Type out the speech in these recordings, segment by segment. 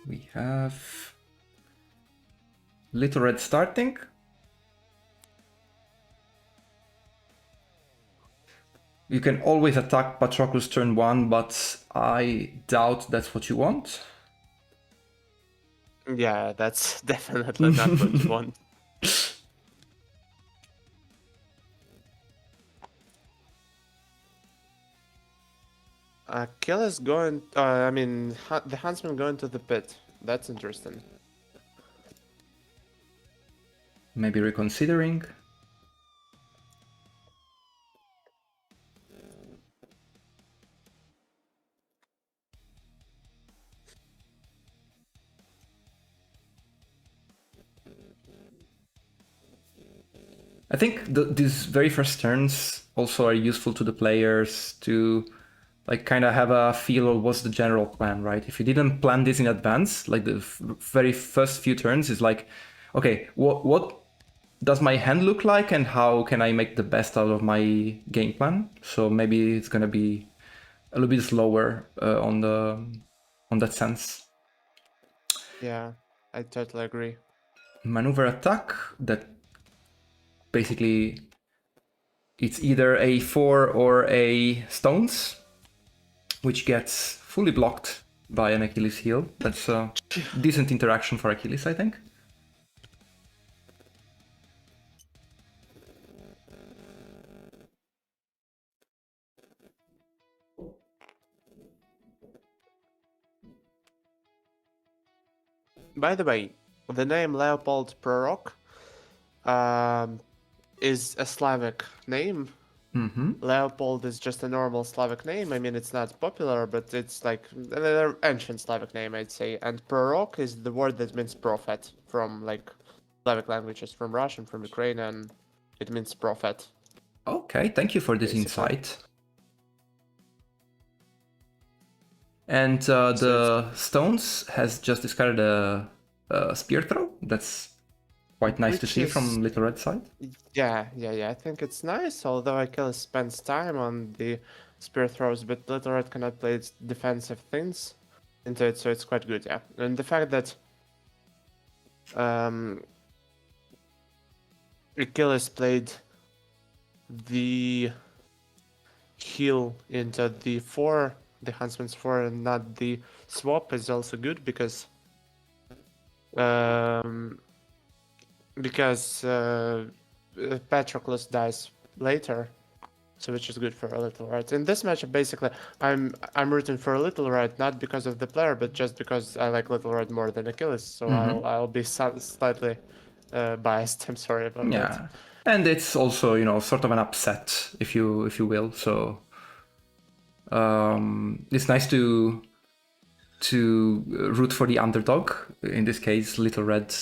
We have Little Red starting. You can always attack Patroclus turn 1, but I doubt that's what you want. Yeah, that's definitely not what you want. Achilles going. I mean, the huntsman going to the pit. That's interesting. Maybe reconsidering. I think these very first turns also are useful to the players to like kind of have a feel of what's the general plan, right? If you didn't plan this in advance, like the very first few turns is like, okay, what does my hand look like and how can I make the best out of my game plan? So maybe it's gonna be a little bit slower on that sense. Yeah, I totally agree. Maneuver attack that basically it's either a 4 or a stones, which gets fully blocked by an Achilles heel. That's a decent interaction for Achilles, I think. By the way, the name Leopold Prorok is a Slavic name. Mm-hmm. Leopold is just a normal Slavic name. I mean, it's not popular, but it's like an ancient Slavic name, I'd say. And Prorok is the word that means prophet from like Slavic languages, from Russian, from Ukrainian. It means prophet. Okay, thank you for this Basically. insight. And So the stones has just discarded a spear throw. That's quite nice to which see is from Little Red side. yeah. I think it's nice. Although Achilles spends time on the spear throws, but Little Red cannot play its defensive things into it, so it's quite good. Yeah, and the fact that Achilles played the heal into the 4, the Huntsman's 4, and not the swap is also good because Patroclus dies later, so which is good for a Little Red. In this matchup, basically, I'm rooting for a Little Red not because of the player, but just because I like Little Red more than Achilles. So I'll be slightly biased. I'm sorry about that. Yeah, and it's also sort of an upset, if you will. So it's nice to root for the underdog. In this case, Little Red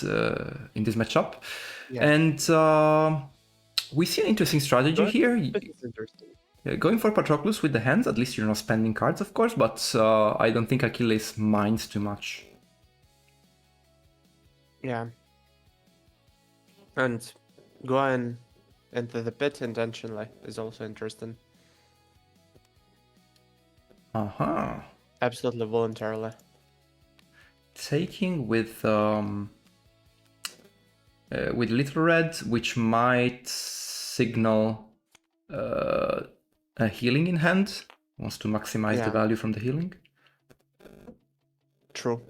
in this matchup, Yeah. and we see an interesting strategy here. It's interesting. Going for Patroclus with the hands, at least you're not spending cards, of course, but I don't think Achilles minds too much. Yeah. And going into the pit intentionally is also interesting. Uh-huh. Absolutely voluntarily. Taking with Little Red, which might signal a healing in hand. Wants to maximize the value from the healing. True.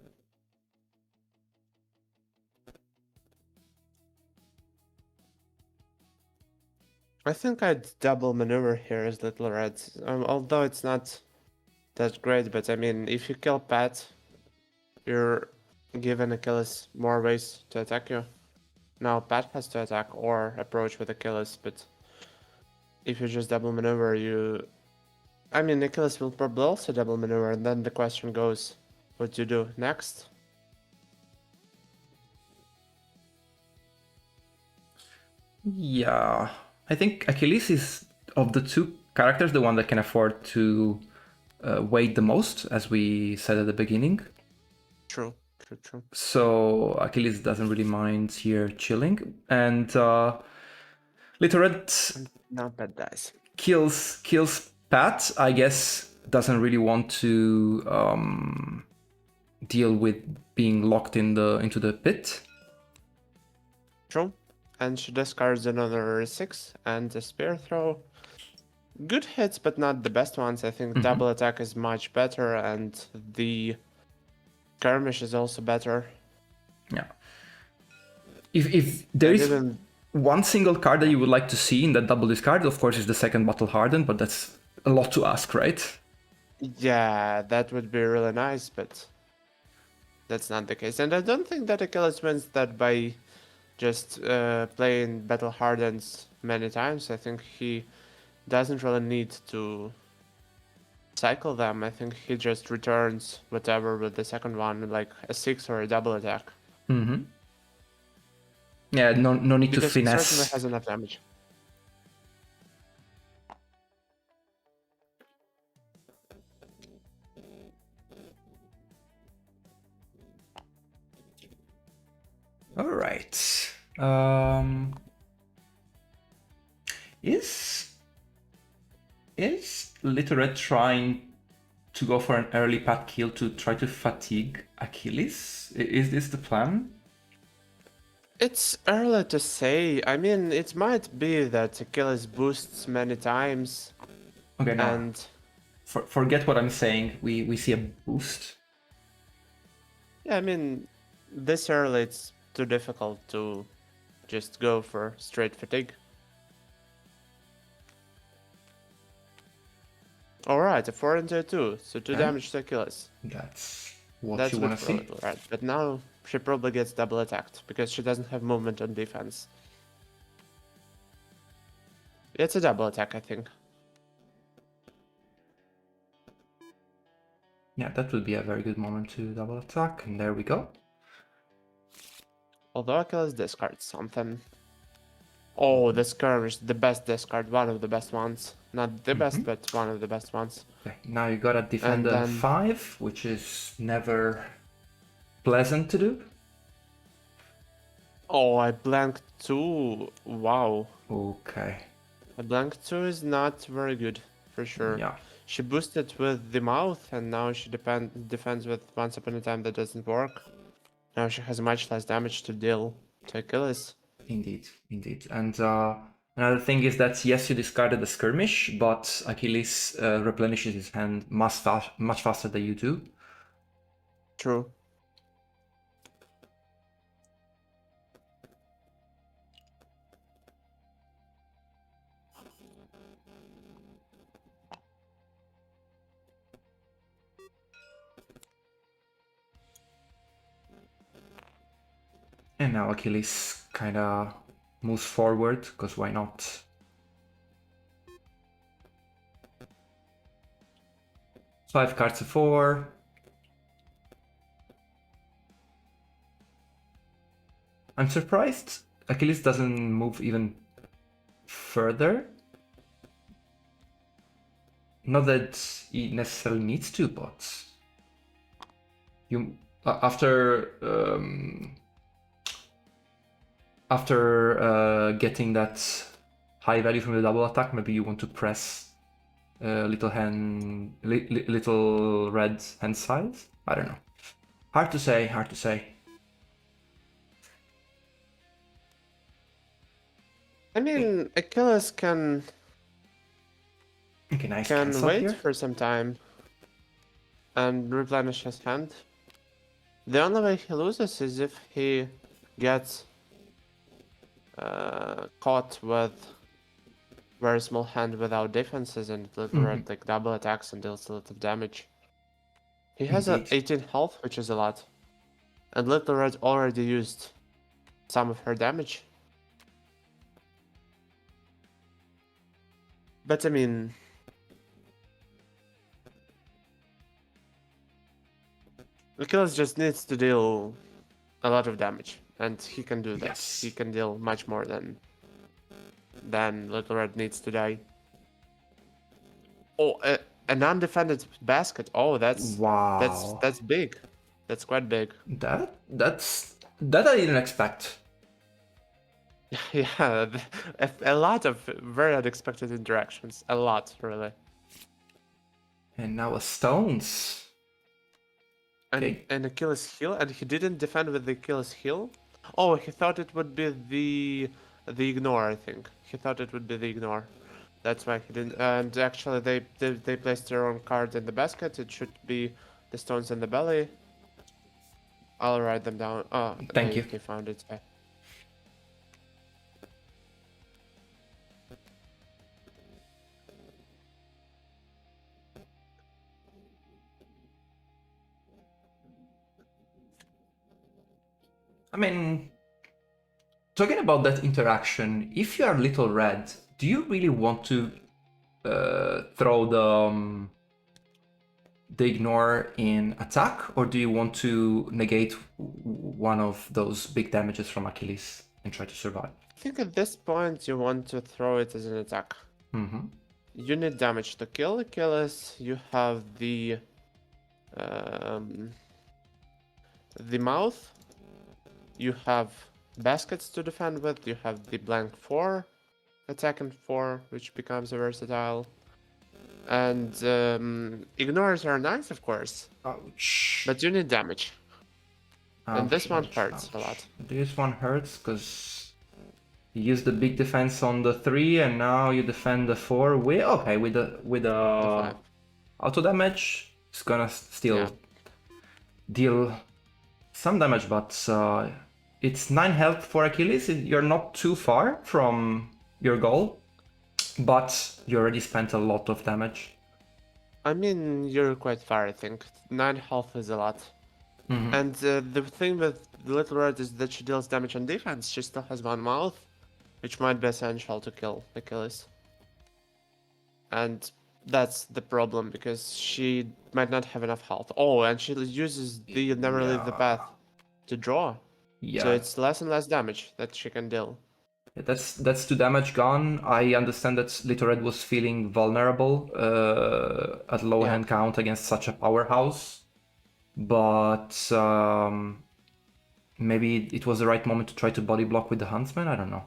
I think I'd double maneuver here as Little Red, although it's not that great, but I mean, if you kill Pat, you're giving Achilles more ways to attack you. Now Pat has to attack or approach with Achilles, but if you just double maneuver, I mean, Achilles will probably also double maneuver, and then the question goes, what do you do next? Yeah, I think Achilles is, of the two characters, the one that can afford to wait the most, as we said at the beginning. True. So Achilles doesn't really mind here chilling, and Little Red Not bad dice. kills Pat. I guess doesn't really want to deal with being locked into the pit. True. And she discards another 6 and a spear throw. Good hits, but not the best ones. I think double attack is much better, and the skirmish is also better. Yeah. If there is one single card that you would like to see in that double discard, of course, is the second battle hardened, but that's a lot to ask, right? Yeah, that would be really nice, but that's not the case. And I don't think that Achilles wins that by just playing battle hardens many times. I think he doesn't really need to cycle them. I think he just returns whatever with the second one, like a 6 or a double attack. Mm-hmm. Yeah, no need Because to he certainly finesse. has enough damage. All right. Is Little Red trying to go for an early path kill to try to fatigue Achilles? Is this the plan? It's early to say. I mean, it might be that Achilles boosts many times. Okay, no. And Forget what I'm saying. We see a boost. yeah, I mean, this early it's too difficult to just go for straight fatigue. Alright, a 4 into a 2, so 2 Okay. damage to Achilles. That's what That's you good want to for see. Little Red. But now she probably gets double attacked because she doesn't have movement on defense. It's a double attack, I think. Yeah, that would be a very good moment to double attack, and there we go. Although Achilles discards something. Oh, the skirmish, the best discard, one of the best ones. Not the best, but one of the best ones. Okay, now you gotta defend And a then 5, which is never pleasant to do. oh, I blanked 2. Wow. Okay. A blank 2 is not very good, for sure. Yeah. She boosted with the mouth, and now she defends with Once Upon a Time that doesn't work. Now she has much less damage to deal to Achilles. Indeed, indeed. And another thing is that yes, you discarded the skirmish, but Achilles replenishes his hand much faster than you do. True. And now Achilles kinda moves forward, because why not? Five cards to 4. I'm surprised Achilles doesn't move even further. Not that he necessarily needs to, but you after getting that high value from the double attack, maybe you want to press little red hand size. I don't know. Hard to say. Hard to say. I mean, Achilles can Okay, nice cancel wait here. for some time and replenish his hand. The only way he loses is if he gets caught with very small hand without defenses and Little Red like double attacks and deals a lot of damage. He has a Indeed. 18 health, which is a lot. And Little Red already used some of her damage. But I mean, Achilles just needs to deal a lot of damage, and he can do that. Yes. He can deal much more than Little Red needs to die. Oh, an undefended basket. Oh, that's Wow. that's big. That's quite big. That I didn't expect. Yeah, a lot of very unexpected interactions. A lot, really. And now a stones. Okay. an Achilles heel, and he didn't defend with the Achilles heel. Oh, he thought it would be the ignore. I think he thought it would be the ignore. That's why he didn't. And actually, they placed their own card in the basket. It should be the stones in the belly. I'll write them down. Oh, Thank you. they found it. I mean, talking about that interaction, if you are Little Red, do you really want to throw the ignore in attack, or do you want to negate one of those big damages from Achilles and try to survive? I think at this point you want to throw it as an attack. Mm-hmm. You need damage to kill Achilles. You have um, the mouth. You have baskets to defend with. You have the blank 4, attack and 4, which becomes a versatile. And ignores are nice, of course, Ouch. but you need damage. And this one Ouch, hurts a ouch. lot. This one hurts because you use the big defense on the 3 and now you defend the 4 with The the 5. auto damage. It's gonna still Yeah. deal some damage, but it's 9 health for Achilles. You're not too far from your goal, but you already spent a lot of damage. I mean, you're quite far, I think. 9 health is a lot. Mm-hmm. And the thing with the Little Red is that she deals damage on defense. She still has one mouth, which might be essential to kill Achilles. And that's the problem, because she might not have enough health. Oh, and she uses the Never Leave the Path to draw. So Yeah, it's less and less damage that she can deal. that's 2 damage gone. I understand that Little Red was feeling vulnerable at low Yeah. hand count against such a powerhouse, but maybe it was the right moment to try to body block with the Huntsman. I don't know.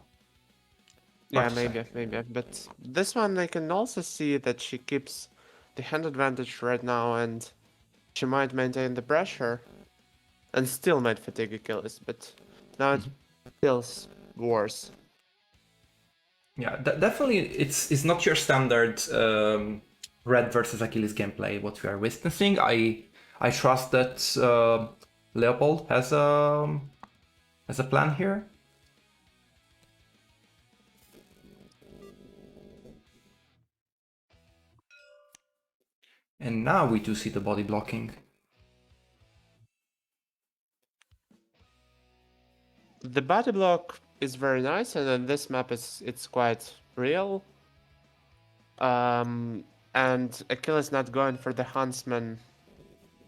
Yeah, Hard to say. maybe. But this one, I can also see that she keeps the hand advantage right now, and she might maintain the pressure and still might fatigue Achilles, but now it feels worse. Yeah, definitely, it's not your standard Red versus Achilles gameplay. What we are witnessing, I trust that Leopold has a plan here. And now we do see the body blocking. The body block is very nice, and then this map it's quite real. And Achilles not going for the Huntsman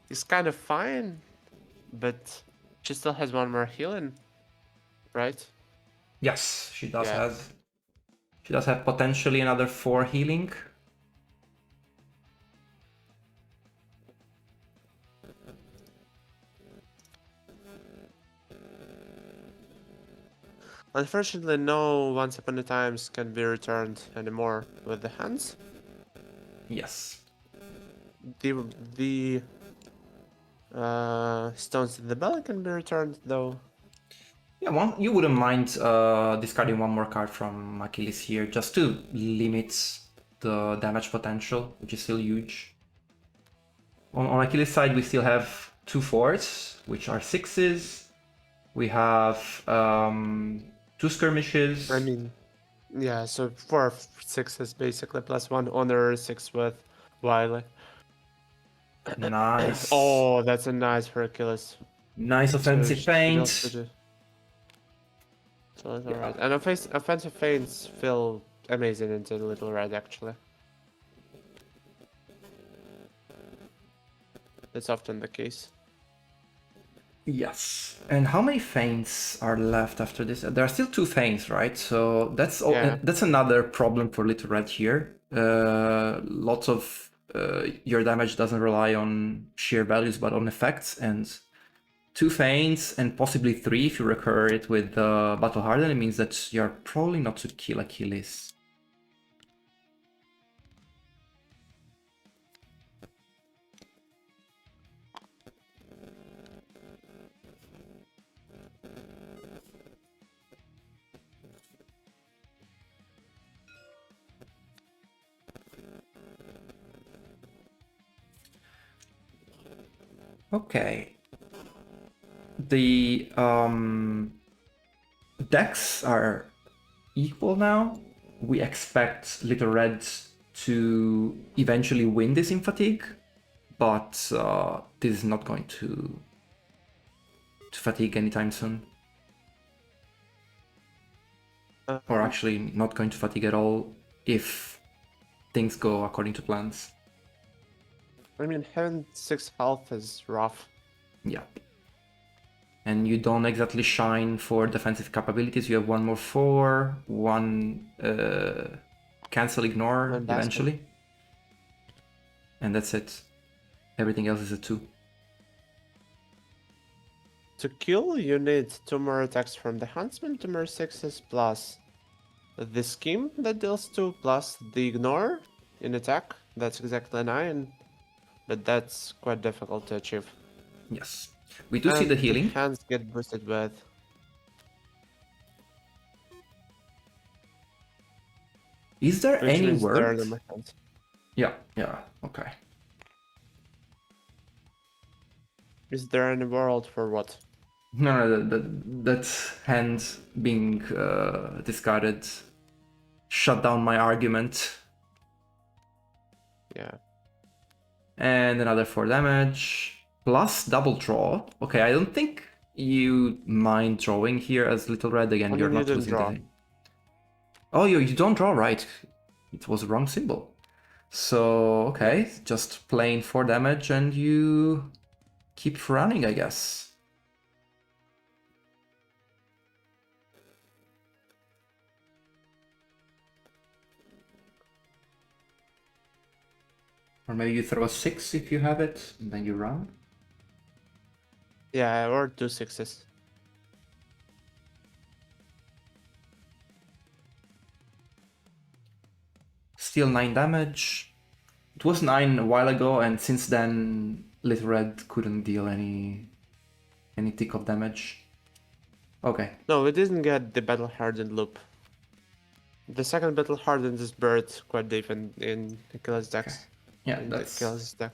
is kind of fine, but she still has one more healing, right? Yes, she does Yeah. have potentially another 4 healing. Unfortunately, no Once Upon a Times can be returned anymore with the hands. Yes. The stones in the belly can be returned though. Yeah, you wouldn't mind discarding one more card from Achilles here just to limit the damage potential, which is still huge. On Achilles' side, we still have 2 4s, which are 6s. We have 2 skirmishes. I mean, yeah, so 4 6 basically plus 1 honor 6 with Wiley. Nice. Oh, that's a nice for Achilles. Nice So offensive she deals with feint. it. So that's Yeah. alright. And offensive feints feel amazing into the Little Red actually. That's often the case. Yes. And how many feints are left after this? There are still 2 feints, right? So Yeah. that's another problem for Little Red here. Lots of your damage doesn't rely on sheer values, but on effects. And 2 feints and possibly 3 if you recur it with Battle Harden. It means that you're probably not to kill Achilles. Okay. The decks are equal now. We expect Little Red to eventually win this in fatigue, but this is not going to fatigue anytime soon. Or actually not going to fatigue at all if things go according to plans. I mean, having 6 health is rough. Yeah. And you don't exactly shine for defensive capabilities. You have 1 more 4, 1 cancel ignore One basket. eventually. And that's it. Everything else is a 2. To kill, you need 2 more attacks from the Huntsman, 2 more 6s, plus the scheme that deals 2, plus the ignore in attack. That's exactly 9, but that's quite difficult to achieve. Yes. We do see And the healing. hands get boosted with. Is there Which any means there are word? no more hands. Yeah, okay. Is there any world for what? No, that hand being discarded shut down my argument. Yeah. And another 4 damage. Plus double draw. Okay, I don't think you mind drawing here as Little Red. Again, I you're mean, you not didn't losing draw. the thing. Oh, you don't draw, right. It was the wrong symbol. So, okay, just plain 4 damage and you keep running, I guess. Or maybe you throw a 6 if you have it, and then you run. Yeah, or 2 6s. Still 9 damage. It was 9 a while ago, and since then, Little Red couldn't deal any tick of damage. Okay. No, we didn't get the battle hardened loop. The second battle hardened is buried quite deep in Achilles decks. Okay. Yeah, In the that's Achilles deck.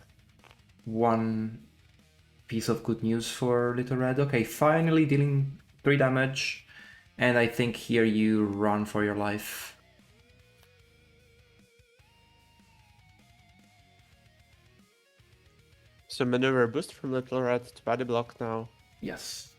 one piece of good news for Little Red. Okay, finally dealing 3 damage. And I think here you run for your life. So maneuver boost from Little Red to body block now. Yes.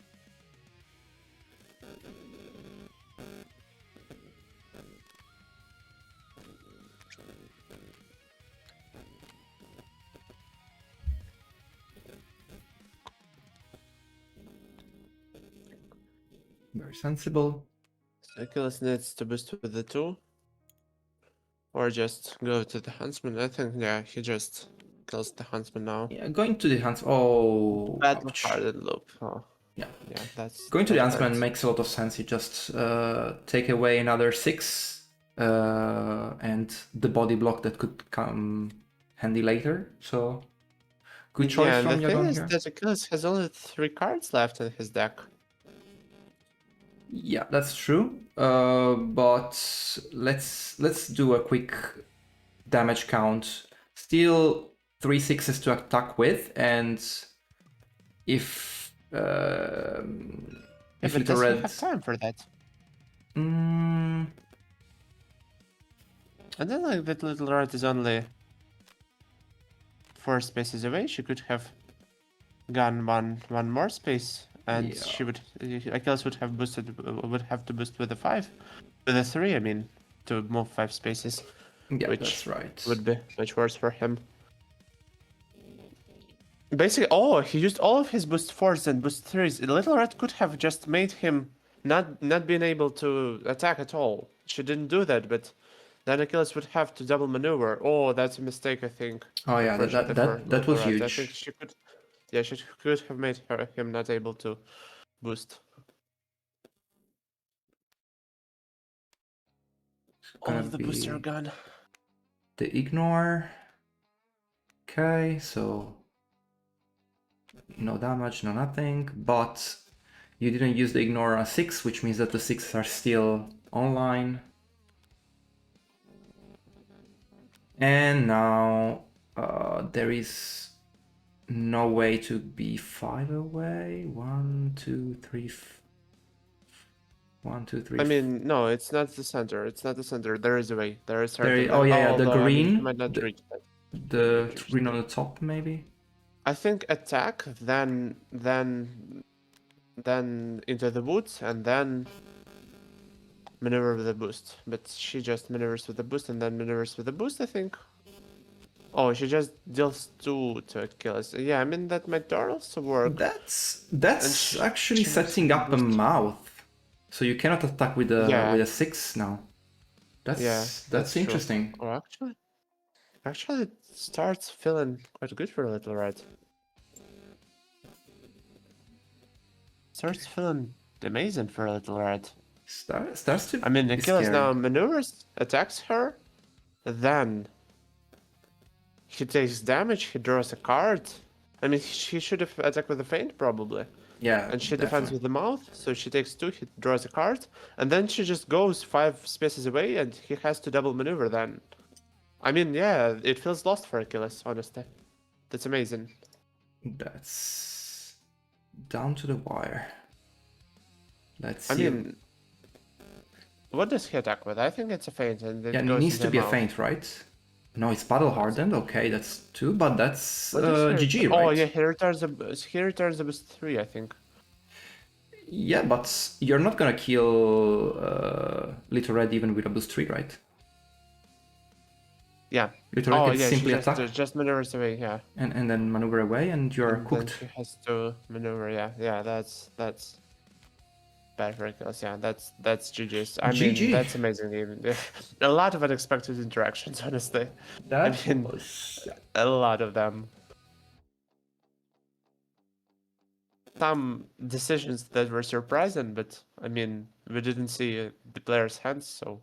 Very sensible. So Achilles needs to boost with the 2. Or just go to the Huntsman. I think, yeah, he just kills the Huntsman now. Yeah, going to the hands. Oh, Battle ouch. hardened loop. Oh, Yeah. yeah, that's Going to the that Huntsman hurts. makes a lot of sense. You just take away another 6 and the body block that could come handy later. So, good choice Yeah, and the from thing Yagon is here. that Achilles has only 3 cards left in his deck. Yeah, that's true. But let's do a quick damage count. Still 3 6s to attack with, and if Yeah, but Little does he Red. have time for that? Mm, And then like that Little Red is only 4 spaces away. She could have gone one more space, and yeah, she would Achilles would have to boost with a 5, with a 3. I mean, to move 5 spaces, yeah, which that's right. would be much worse for him. Basically, oh, he used all of his boost 4s and boost 3s. Little Red could have just made him not being able to attack at all. She didn't do that, but then Achilles would have to double maneuver. Oh, that's a mistake, I think. Oh yeah, Unfortunately for that Little was Red. I think huge. she could, yeah, she could have made him not able to boost. All Gonna of the boosts are be gone. the ignore. Okay, so no damage, no nothing, but you didn't use the ignore on 6, which means that the 6s are still online. And now there is no way to be 5 away. 1, 2, 3. 1, 2, 3. I mean, no, it's not the center. It's not the center. There is a way. There is There, certainly. oh yeah, yeah, the Although I mean, he green, might not reach that. the green Interesting. on the top, maybe. I think attack, then into the woods, and then maneuver with a boost. But she just maneuvers with a boost and then maneuvers with a boost, I think. Oh, she just deals 2 to Achilles. Yeah, I mean that might also work. That's actually She moves setting with the up a boost. mouth, so you cannot attack with Yeah, a 6 now. yeah, That's that's true. interesting. Oh, actually, it starts feeling quite good for a Little Red. Starts feeling amazing for a Little Red. Starts to I mean, be Achilles scary. now maneuvers, attacks her, then he takes damage, he draws a card. I mean, he should have attacked with a feint, probably. Yeah, And she defends definitely. with the mouth, so she takes 2, he draws a card, and then she just goes 5 spaces away, and he has to double maneuver then. I mean, yeah, it feels lost for Achilles, honestly. That's amazing. That's down to the wire. Let's I see. mean, what does he attack with? I think it's a feint, and Yeah, it it goes needs into to the be a mouth. feint, right? No, it's battle hardened. Okay, that's 2, but that's What does he GG, Oh, yeah, right? he returns the boost 3, I think. Yeah, but you're not gonna kill Little Red even with a boost 3, right? Yeah. Little Red Oh, can yeah, she simply attack just maneuvers away, yeah. and then maneuver away, and you're And then cooked. she has to maneuver, yeah. Yeah, that's bad for Achilles, yeah. That's GG's. I mean, GG. that's amazing game. A lot of unexpected interactions, honestly. I That mean, was a lot of them. Some decisions that were surprising, but I mean, we didn't see the player's hands, so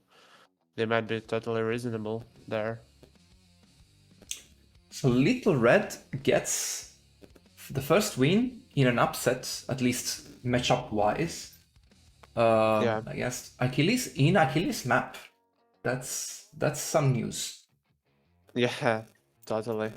they might be totally reasonable there. so. Little Red gets the first win in an upset, at least matchup wise. Yeah, I guess Achilles in Achilles map. That's some news. yeah, totally.